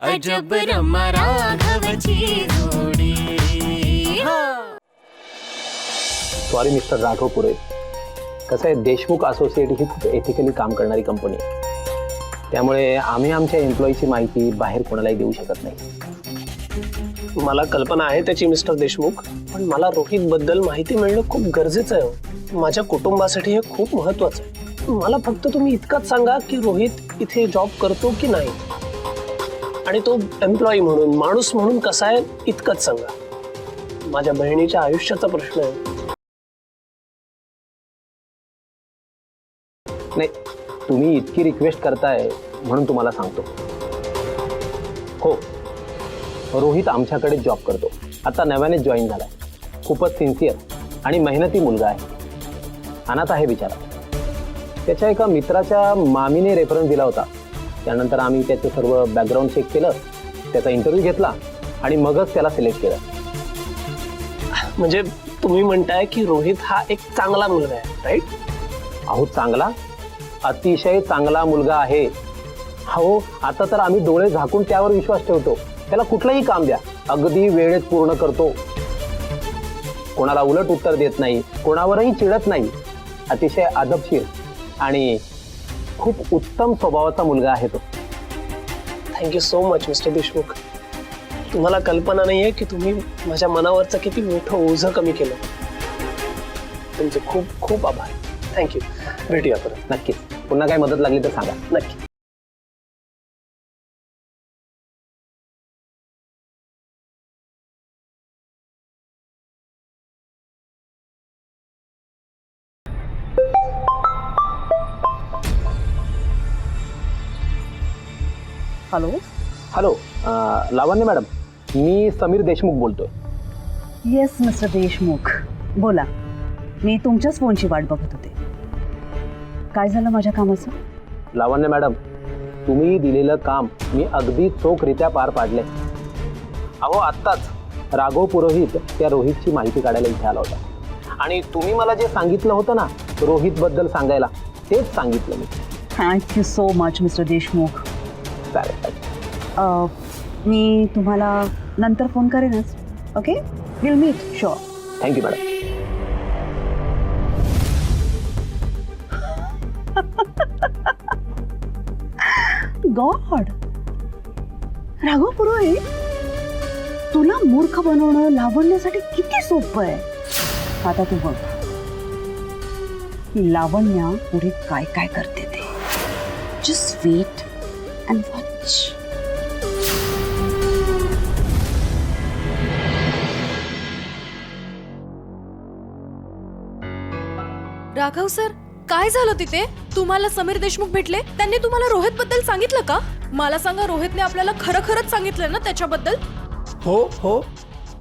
अजब रमा राघवची जोडी. Sorry mister Raghav पुरे, कसं आहे, देशमुख असोसिएट ही खूप एथिकली काम करणारी कंपनी आहे. त्यामुळे आम्ही आमच्या एम्प्लॉईची माहिती बाहेर कोणालाही देऊ शकत नाही. मला कल्पना आहे त्याची मिस्टर देशमुख, पण मला रोहित बद्दल माहिती मिळणं खूप गरजेचं आहे. माझ्या कुटुंबासाठी हे खूप महत्वाचं आहे. मला फक्त तुम्ही इतकंच सांगा की रोहित इथे जॉब करतो की नाही, आणि तो एम्प्लॉई म्हणून, माणूस म्हणून कसा आहे इतकंच सांगा. माझ्या बहिणीच्या आयुष्याचा प्रश्न आहे. नाही, तुम्ही इतकी रिक्वेस्ट करताय म्हणून तुम्हाला सांगतो. हो, रोहित आमच्याकडे जॉब करतो. आता नव्याने जॉईन झालाय. खूपच सिन्सिअर आणि मेहनती मुलगा आहे. अनाथ आहे बिचारा. त्याच्या एका मित्राच्या मामीने रेफरन्स दिला होता. त्यानंतर आम्ही त्याचं सर्व बॅकग्राऊंड चेक केलं, त्याचा इंटरव्ह्यू घेतला आणि मगच त्याला सिलेक्ट केलं. म्हणजे तुम्ही म्हणताय की रोहित हा एक चांगला मुलगा आहे, राईट? अहो, चांगला, अतिशय चांगला मुलगा आहे. हो, आता तर आम्ही डोळे झाकून त्यावर विश्वास ठेवतो. त्याला कुठलंही काम द्या, अगदी वेळेत पूर्ण करतो. कोणाला उलट उत्तर देत नाही, कोणावरही चिडत नाही. अतिशय अदबशीर आणि खूप उत्तम स्वभावाचा मुलगा आहे तो. Thank you so much mister Deshmukh. तुम्हाला कल्पना नाहीये की तुम्ही माझ्या मनावरचं किती मोठं ओझं कमी केलं. तुमचे खूप खूप आभार. थँक्यू. भेटूया परत. नक्कीच. पुन्हा काही मदत लागली तर सांगा. नक्की. हॅलो. हॅलो, लावण्य मॅडम, मी समीर देशमुख बोलतोय. येस मिस्टर देशमुख, बोला. मी तुमच्याच फोनची वाट बघत होते. काय झालं माझ्या कामाचं? लावण्य मॅडम, तुम्ही दिलेलं काम मी अगदी चोखरित्या पार पाडले. अहो, आत्ताच राघव पुरोहित त्या रोहितची माहिती काढायला इथे आला होता आणि तुम्ही मला जे सांगितलं होतं ना रोहितबद्दल सांगायला, तेच सांगितलं मी. Thank you so much mister Deshmukh. चालेल. मी तुम्हाला नंतर फोन करेनच. Okay, will meet sure. Thank you madam. God, Raghav Purohit, तुला मूर्ख बनवणं लावण्यासाठी किती सोपं आहे. आता तू बघ ही लावण्या पुढे काय काय करते ते. Just wait and watch. Raghav sir, काय झालं तिथे? तुम्हाला समीर देशमुख भेटले? त्यांनी तुम्हाला रोहित बद्दल सांगितलं का? मला सांगा, रोहितने आपल्याला खरंच सांगितलं ना त्याच्याबद्दल? हो हो.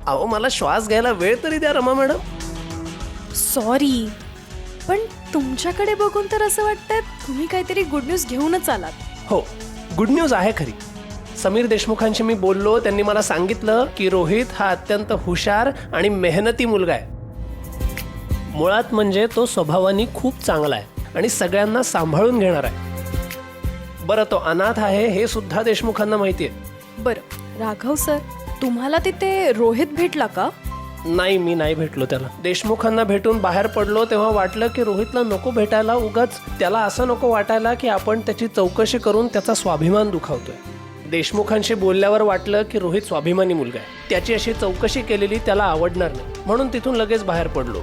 अहो, मला श्वास घ्यायला वेळ तरी द्या रमा मॅडम. सॉरी, पण तुमच्याकडे बघून तर असं वाटतंय तुम्ही काहीतरी गुड न्यूज घेऊनच आलात. हो, गुड न्यूज आहे खरी. समीर देशमुखांशी मी बोललो. त्यांनी मला सांगितलं की रोहित हा अत्यंत हुशार आणि मेहनती मुलगा आहे. मुळात म्हणजे तो स्वभावाने खूप चांगला आहे आणि सगळ्यांना सांभाळून घेणार आहे. बरं, तो अनाथ आहे हे सुद्धा देशमुखांना माहिती आहे. बरं राघव सर, तुम्हाला तिथे रोहित भेटला का? नाही, मी नाही भेटलो त्याला. देशमुखांना भेटून बाहेर पडलो तेव्हा वाटलं की रोहितला नको भेटायला. उगाच त्याला असं नको वाटायला की आपण त्याची चौकशी करून त्याचा स्वाभिमान दुखावतोय. देशमुखांशी बोलल्यावर वाटलं की रोहित स्वाभिमानी मुलगा आहे. त्याची अशी चौकशी केलेली त्याला आवडणार नाही, म्हणून तिथून लगेच बाहेर पडलो.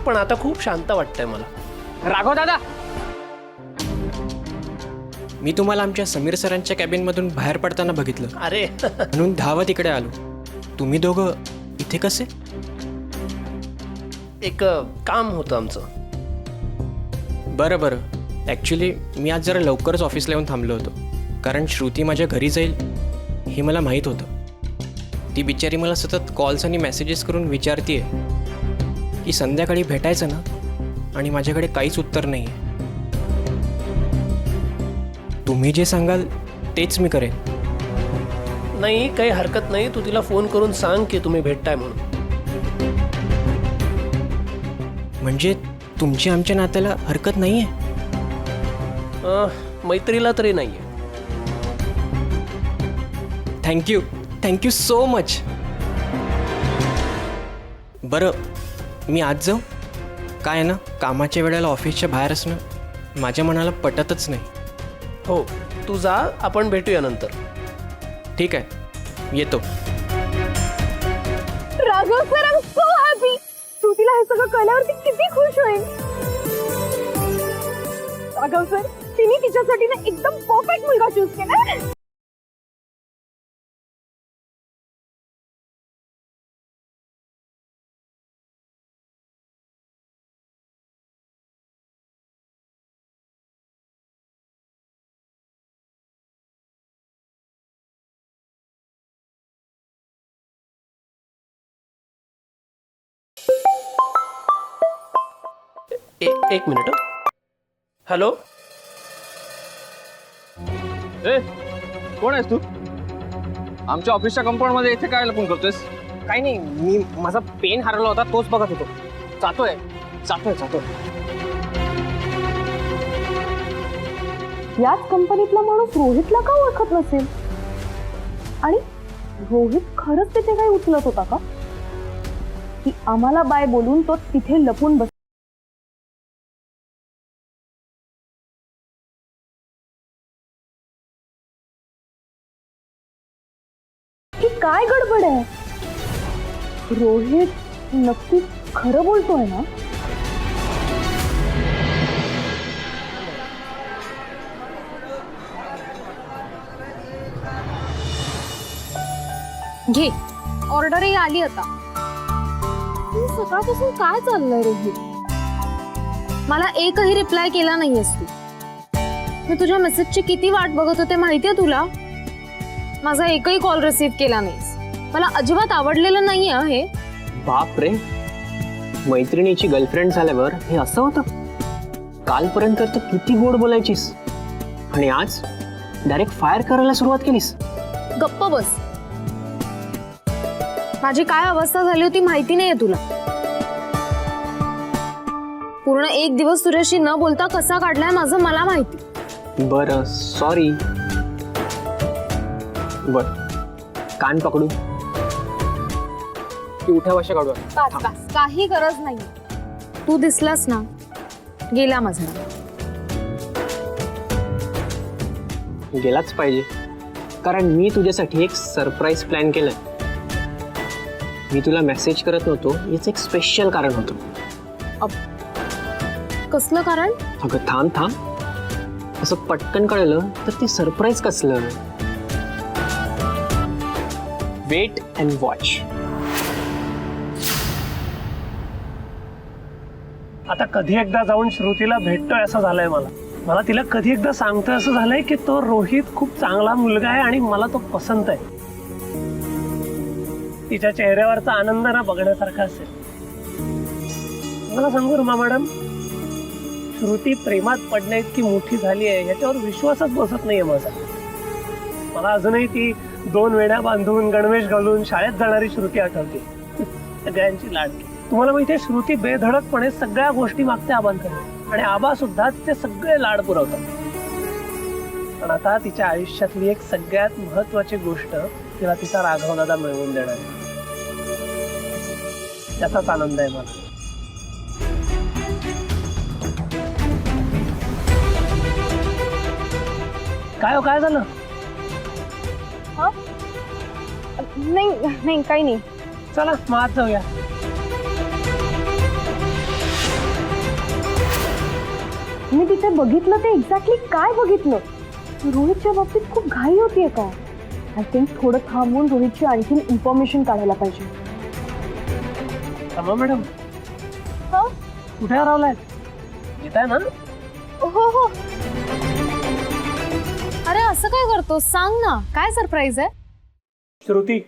पण आता खूप शांत वाटतंय मला. राघव दादा, मी तुम्हाला आमच्या समीर सरांच्या कॅबिनमधून बाहेर पडताना बघितलं. अरे म्हणून धावत इकडे आलो. तुम्ही दोघं इथे कसे? एक काम होतं आमचं. बरं. ॲक्च्युली मी आज जरा लवकरच ऑफिसला येऊन थांबलो होतो, कारण श्रुती माझ्या घरी जाईल हे मला माहीत होतं. ती बिचारी मला सतत कॉल्स आणि मेसेजेस करून विचारते की संध्याकाळी भेटायचं ना, आणि माझ्याकडे काहीच उत्तर नाही आहे. तुम्ही जे सांगाल तेच मी करेन. नाही, काही हरकत नाही. तू तिला फोन करून सांग की तुम्ही भेटताय म्हणून. म्हणजे तुमची आमच्या नात्याला हरकत नाही आहे? मैत्रीला तरी नाहीये. Thank you so much. बरं मी आज जाऊ? काय आहे ना, कामाच्या वेळेला ऑफिसच्या बाहेर असणं माझ्या मनाला पटतच नाही. हो, तू जा, आपण भेटूया नंतर. ठीक आहे, येतो. Raghav sir, I am so happy. श्रुतीला हे सगळं कळल्यावरती किती खुश होईल. राघव सर, तिने तिच्यासाठी ना एकदम परफेक्ट मुलगा चूज केला. एक मिनिट. हॅलो. ए कोण आहेस तू? आमच्या ऑफिसच्या कंपाऊंड मध्ये इथे काय लपून करतोयस? काय नाही, मी माझा पेन हरवला होता, तोच बघत होतो. जातोय. याच कंपनीतला माणूस रोहितला का ओळखत नसेल? आणि रोहित खरंच तिथे काही उचलत होता का? की आम्हाला बाय बोलून तो तिथे लपून बस. ही काय गडबड आहे? रोहित नक्की खरं बोलतोय ना? घे, ऑर्डरही आली आता. सकाळपासून काय चाललंय रोहित? मला एकही रिप्लाय केला नाहीयेस तू. मी तुझ्या मेसेजची किती वाट बघत होते माहितीये तुला? माझा एकही कॉल रिसीव्ह केला नाहीस. मला अजिबात आवडलेलं नाहीये हे. बाप रे, मैत्रिणीची गर्लफ्रेंड झाल्यावर हे असं होतं? कालपर्यंत तर किती गोड बोलायचीस आणि आज डायरेक्ट फायर करायला सुरुवात केलीस. गप्प बस. माझी काय अवस्था झाली होती माहिती नाहीये तुला? पूर्ण एक दिवस तुझ्याशी न बोलता कसा काढलाय माझं मला माहिती. बरं, सॉरी. बर, कान पकडू की उठावाशा काढू? बस, काही गरज नाही. तू दिसलास ना, गेला माझा. गेलाच पाहिजे, कारण मी तुझ्यासाठी एक सरप्राईज प्लॅन केलंय. मी तुला मेसेज करत नव्हतो, याचं एक स्पेशल कारण होतं. कसलं कारण? अगं थांब, असं पटकन कळलं तर ते सरप्राईज कसलं? Wait and watch. आता कधी एकदा जाऊन श्रुतीला भेटतोय असं झालंय मला तिला कधी एकदा सांगतोय असं झालंय की तो रोहित खूप चांगला मुलगा आहे आणि मला तो पसंत आहे. तिच्या चेहऱ्यावरचा आनंद ना बघण्यासारखा असेल. मला सांगू रमा मॅडम, श्रुती प्रेमात पडण्या इतकी मोठी झाली आहे याच्यावर विश्वासच बसत नाहीये माझा. मला अजूनही ती 2 वेड्या बांधून गणवेश घालून शाळेत जाणारी श्रुती आठवते. सगळ्यांची लाडकी. तुम्हाला माहितीये, श्रुती बेधडकपणे सगळ्या गोष्टी मागते आबांकडे आणि आबा सुद्धा ते सगळे लाड पुरवतात. पण आता तिच्या आयुष्यातली एक सगळ्यात महत्वाची गोष्ट तिला तिचा राघव दादा मिळवून देणार आहे. त्याचाच आनंद आहे मला. काय झालं? नाही काही नाही. चला मग आत जाऊया. मी तिथे बघितलं ते एक्झॅक्टली काय बघितलं? रोहितच्या बाबतीत खूप घाई होतीये का? आय थिंक थोडं थांबून रोहितची आणखी इन्फॉर्मेशन काढायला पाहिजे. रमा मॅडम, हो कुठे हरवलाय? येत आहे ना? हो. अरे असं काय करतो? सांग ना, काय सरप्राईज आहे? श्रुती,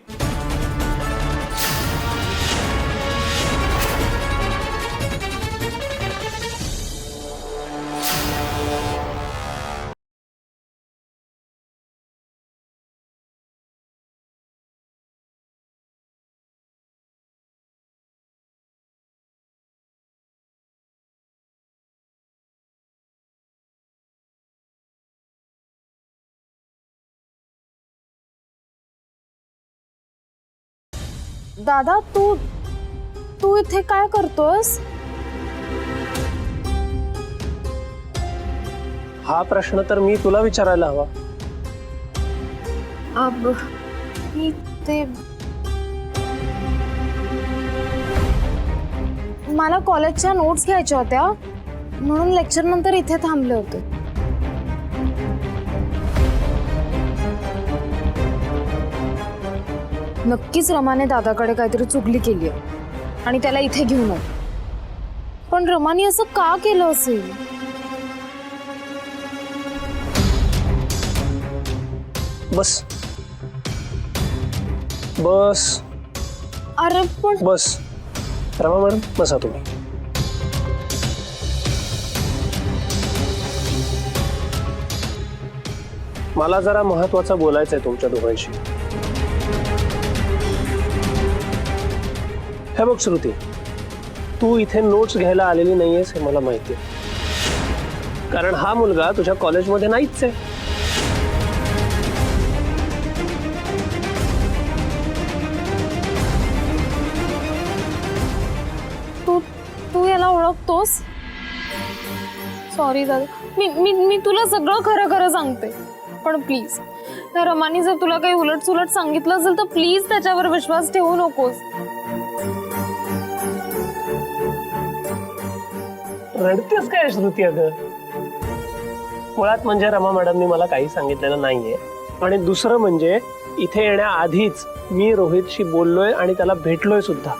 दादा तू तू इथे काय करतोस? हा प्रश्न तर मी तुला विचारायला हवा. अब मी ते मला कॉलेजच्या नोट्स घ्यायच्या होत्या म्हणून लेक्चर नंतर इथे थांबले होते. नक्कीच रमाने दादाकडे काहीतरी चुगली केली आहे आणि त्याला इथे घेऊन आले. पण रमाने असं का केलं असेल? बस बस अरे पण बस रमा मॅडम, बसा तुम्ही. मला जरा महत्वाचं बोलायचं आहे तुमच्या दोघांशी. हे बघ श्रुती, तू इथे नोट्स घ्यायला आलेली नाहीयेस हे मला माहिती आहे, कारण हा मुलगा तुझ्या कॉलेजमध्ये नाहीच आहे. तू तू याला ओळखतोस? सॉरी दादा, मी मी मी तुला सगळं खरं खरं सांगते, पण प्लीज त्या रमानी जर तुला काही उलट सुलट सांगितलं असेल तर प्लीज त्याच्यावर विश्वास ठेवू नकोस. रडतेस काय श्रुती? अगं मुळात म्हणजे रमा मॅडमनी मला काही सांगितलेलं नाहीये, आणि दुसरं म्हणजे इथे येण्याआधीच मी रोहितशी बोललोय आणि त्याला भेटलोय सुद्धा.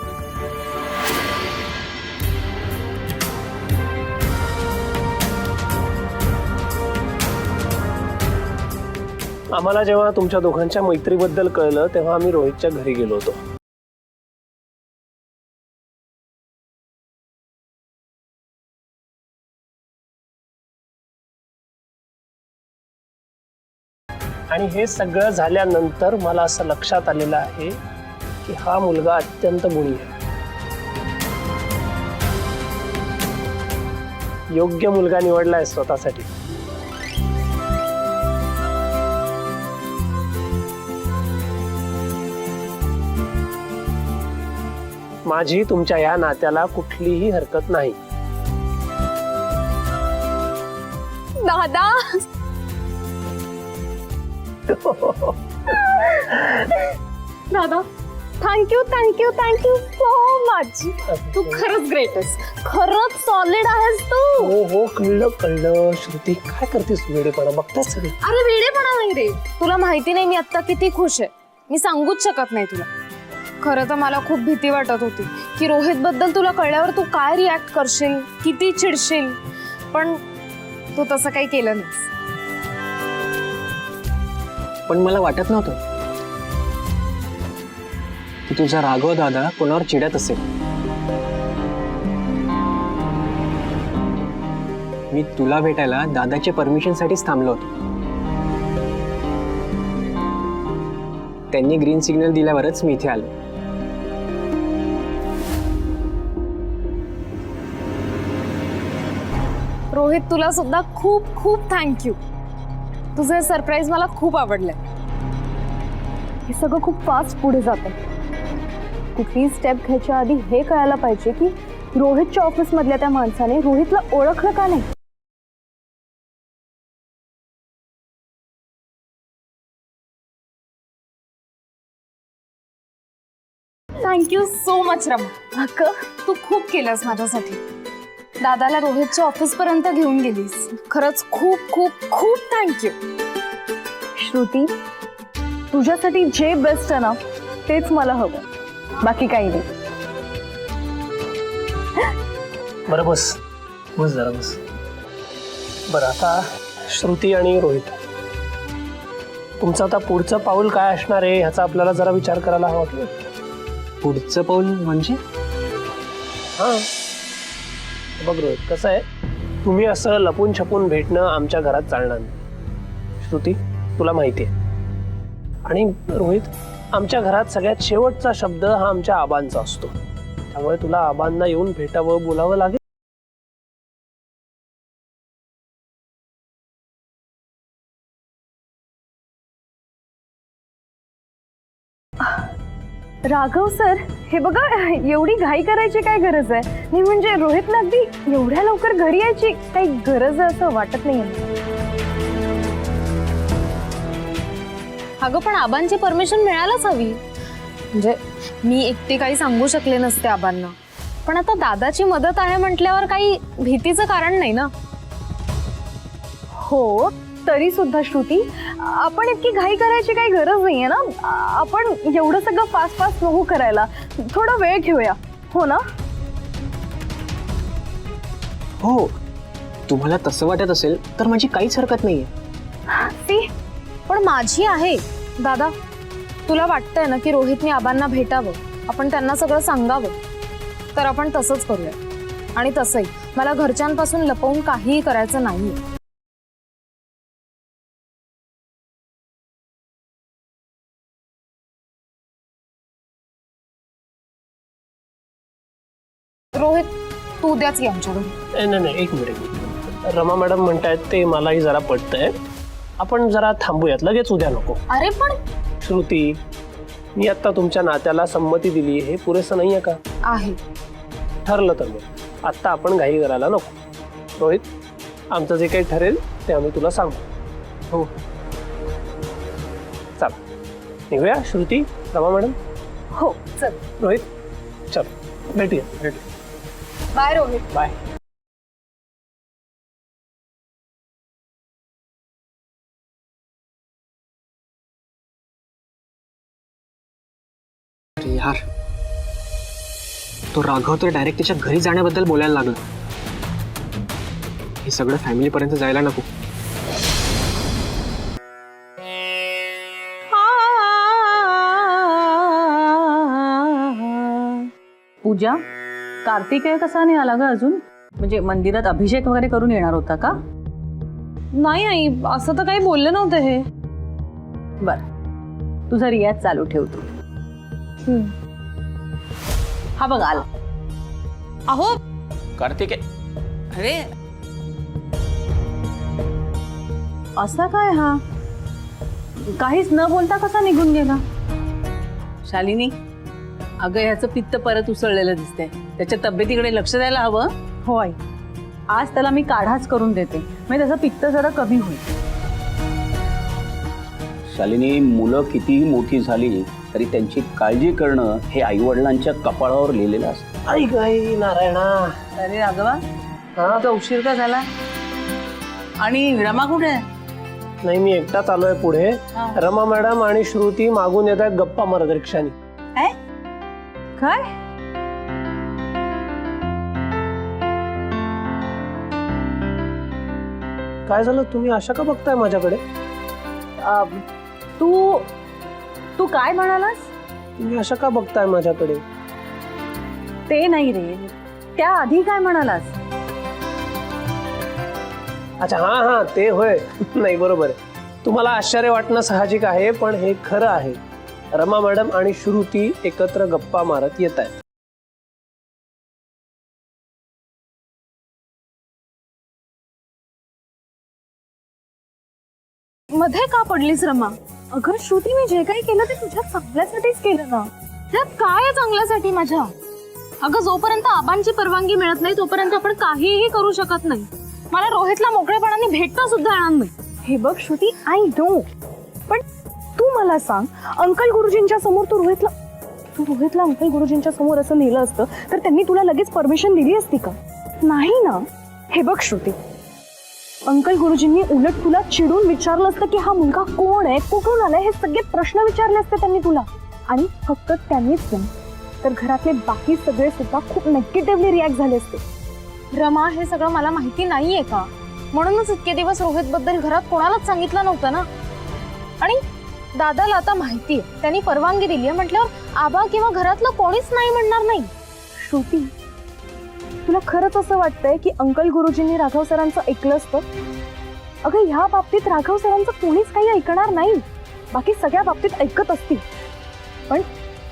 आम्हाला जेव्हा तुमच्या दोघांच्या मैत्रीबद्दल कळलं तेव्हा आम्ही रोहितच्या घरी गेलो होतो. आणि हे सगळं झाल्यानंतर मला असं लक्षात आलेलं आहे की हा मुलगा अत्यंत गुणी आहे. योग्य मुलगा निवडलाय स्वतःसाठी. माझी तुमच्या या नात्याला कुठलीही हरकत नाही. दादा दादा thank you thank you thank you so much. तू खरंच ग्रेट आहेस, खरंच सॉलिड आहेस तू. हो हो, कळलं कळलं. श्रुती काय करतेस वेडेपणा? बघतेस सगळी. अरे वेडेपणा नाही रे, तुला माहिती नाही मी आता किती खुश आहे. मी सांगूच शकत नाही तुला. खरं तर मला खूप भीती वाटत होती की रोहित बद्दल तुला कळल्यावर तू काय रिॲक्ट करशील, किती चिडशील, पण तू तसं काही केलं नाहीस. पण मला वाटत नव्हतं की तुझा राघव दादा कोणावर चिडत असेल. मी तुला भेटायला दादाच्या परमिशनसाठीच थांबलो होतो. त्यांनी ग्रीन सिग्नल दिल्यावरच मी इथे आलो. रोहित तुला सुद्धा खूप खूप थँक्यू. तुझं सरप्राईज मला खूप आवडलंय. हे सगळं खूप फास्ट पुढे जातं. कुठलीही स्टेप घ्यायच्या आधी हे कळायला पाहिजे की रोहितच्या ऑफिसमधल्या त्या माणसाने रोहितला ओळखलं का नाही. Thank you so much Rama. तू खूप केलंस माझ्यासाठी. दादाला रोहितच्या ऑफिसपर्यंत घेऊन गेलीस. खरंच खूप खूप खूप थँक्यू. श्रुती, तुझ्यासाठी जे बेस्ट आहे ना तेच मला हवं, बाकी काही नाही. बरं बस बस जरा बस. बरं आता श्रुती आणि रोहित, तुमचं आता पुढचं पाऊल काय असणार आहे ह्याचा आपल्याला जरा विचार करायला हवा की. पुढचं पाऊल म्हणजे? हां बघ रोहित, कसं आहे, तुम्ही असं लपून छपून भेटणं आमच्या घरात चालणार नाही. श्रुती तुला माहिती आहे, आणि रोहित, आमच्या घरात सगळ्यात शेवटचा शब्द हा आमच्या आबांचा असतो. त्यामुळे तुला आबांना येऊन भेटावं, बोलावं लागेल. राघव सर, हे बघा, एवढी घाई करायची काय गरज आहे? नाही म्हणजे रोहितला अगदी एवढ्या लवकर घरी यायची काही गरज आहे असं वाटत नाही. अगं पण आबांची परमिशन मिळायलाच हवी. म्हणजे मी एकटी काही सांगू शकले नसते आबांना, पण आता दादाची मदत आहे म्हटल्यावर काही भीतीचं कारण नाही ना. हो, तरी सुद्धा श्रुती, आपण इतकी घाई करायची काही गरज नाहीये ना. आपण एवढं सगळं फास्ट फास्ट नको करायला, थोडा वेळ घेऊया, हो ना? हो, तुम्हाला तसं वाटत असेल तर माझी काहीच हरकत नाहीये. ती पण माझी आहे. दादा, तुला वाटतंय ना की रोहितने आबांना भेटावं, आपण त्यांना सगळं सांगावं, तर आपण तसंच करूया. आणि तसंही मला घरच्यांपासून लपवून काहीही करायचं नाहीये. रोहित, तू उद्याच ये आमच्या घरी. नाही, एक मिनिट. रमा मॅडम म्हणतायत ते मलाही जरा पटतंय. आपण जरा थांबूयात, लगेच उद्या नको. अरे पण श्रुती, मी आता तुमच्या नात्याला संमती दिली, हे पुरेसं नाहीये का? आहे. ठरलं तर मग आत्ता आपण घाई करायला नको. रोहित, आमचं जे काही ठरेल ते आम्ही तुला सांगू. हो. चल निघूया. श्रुती, रमा मॅडम. हो, चल. रोहित, चल भेटूया. बाय रोहित. बाय. अरे यार, तो राघव तर डायरेक्ट त्याच्या घरी जाण्याबद्दल बोलायला लागला. हे सगळं फॅमिलीपर्यंत जायला नको. पूजा, कार्तिकेय कसा नाही आला ग अजून? म्हणजे मंदिरात अभिषेक वगैरे करून येणार होता का? नाही आई, असं तर काही बोलले नव्हते हे. बर, तुझा रियाज चालू ठेवतो. हा बघ आला. अहो कार्तिक, अरे असा काय हा? काहीच न बोलता कसा निघून गेला? शालिनी, अगं ह्याचं पित्त परत उसळलेलं दिसतंय. त्याच्या तब्येतीकडे लक्ष द्यायला हवं. होय, आज त्याला मी काढाच करून देते, म्हणजे त्याचं पित्त जरा कमी होईल. शालिनी, मुलं कितीही मोठी झाली तरी त्यांची काळजी करणं हे आईवडिलांच्या कपाळावर लिहिलेलं असतं. आई गाई नारायणा. अरे राघवा, हा, तो उशीर का झाला? आणि रमा कुठे आहे? नाही, मी एकटाच आलोय पुढे. रमा मॅडम आणि श्रुती मागून येत आहेत गप्पा मारत रिक्षानी. काय? काय झालं? तुम्ही अशा का बघताय माझ्याकडे? तू तू काय म्हणालास? तुम्ही अशा का बघताय माझ्याकडे? ते नाही रे, त्या आधी काय म्हणालास? अच्छा, हा, ते होय. नाही, बरोबर आहे. तुम्हाला आश्चर्य वाटणं साहजिक आहे, पण हे खरं आहे. रमा मॅडम आणि श्रुती एकत्र गप्पा मारत येत आहेत. मध्ये का पडलीस रमा? अगं श्रुती, मी जे काही केलं ते तुझ्या चांगल्यासाठीच केलं ना. त्यात काय आहे चांगल्यासाठी माझ्या? अगं, जोपर्यंत आबांची परवानगी मिळत नाही तोपर्यंत आपण काहीही करू शकत नाही. मला रोहितला मोकळेपणाने भेटता सुद्धा येणार नाही. हे बघ श्रुती, आय नो, पण तू मला सांग, अंकल गुरुजींच्या समोर तू रोहितला अंकल गुरुजींच्या समोर असं लिहिलं असतं तर त्यांनी तुला लगेच परमिशन दिली असती का? नाही ना. हे बघ श्रुती, अंकल गुरुजींनी उलट तुला चिडून विचारलं असतं की हा मुलगा कोण आहे, कुठून आलाय, हे सगळे प्रश्न विचारले असते त्यांनी तुला. आणि फक्त त्यांनीच नाही तर घरातले बाकी सगळे सुद्धा खूप नेगेटिव्हली रिॲक्ट झाले असते. रमा, हे सगळं मला माहिती नाहीये का? म्हणूनच इतके दिवस रोहित बद्दल घरात कोणालाच सांगितलं नव्हतं ना. आणि दादाला आता माहितीये, त्यांनी परवानगी दिली आहे म्हटल्यावर आबा किंवा घरातलं कोणीच नाही म्हणणार नाही. श्रुती, तुला खरंच असं वाटतंय की अंकल गुरुजींनी राघव सरांचं ऐकलं असतं? अगं, ह्या बाबतीत राघव सरांचं कोणीच काही ऐकणार नाही. बाकी सगळ्या बाबतीत ऐकत असतील, पण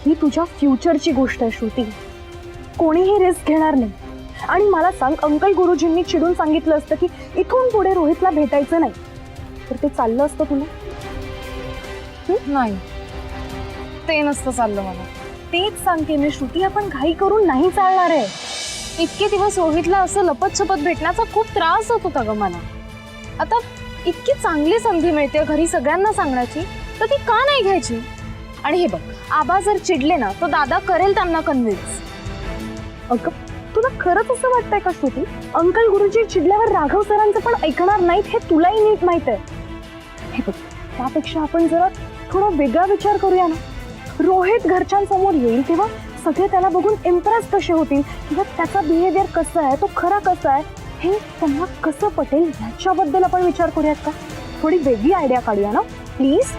ही तुझ्या फ्युचरची गोष्ट आहे श्रुती. कोणीही रिस्क घेणार नाही. आणि मला सांग, अंकल गुरुजींनी चिडून सांगितलं असतं की इथून पुढे रोहितला भेटायचं नाही, तर ते चाललं असतं तुला? नाही, ते नसतं चाललं मला. तेच सांगते मी श्रुती, आपण घाई करून नाही चालणार आहे. इतके दिवस रोहितला असं लपत छपत भेटण्याचा खूप त्रास होत होता ग मला. आता इतकी चांगली संधी मिळते घरी सगळ्यांना सांगण्याची, तर ती का नाही घ्यायची? आणि हे बघ, आबा जर चिडले ना तर दादा करेल त्यांना कन्व्हिन्स. अगं तुला खरंच असं वाटतंय का श्रुती? अंकल गुरुजी चिडल्यावर राघव सरांचं पण ऐकणार नाहीत हे तुलाही नीट माहित आहे. हे बघ, त्यापेक्षा आपण जरा थोडा वेगळा विचार करूया ना. रोहित घरच्यांसमोर येईल तेव्हा सगळे त्याला बघून इम्प्रेस कसे होतील, किंवा त्याचा बिहेवियर कसा आहे, तो खरा कसा आहे, हे त्यांना कसं पटेल याच्याबद्दल आपण विचार करूयात का? थोडी वेगळी आयडिया काढूया ना प्लीज.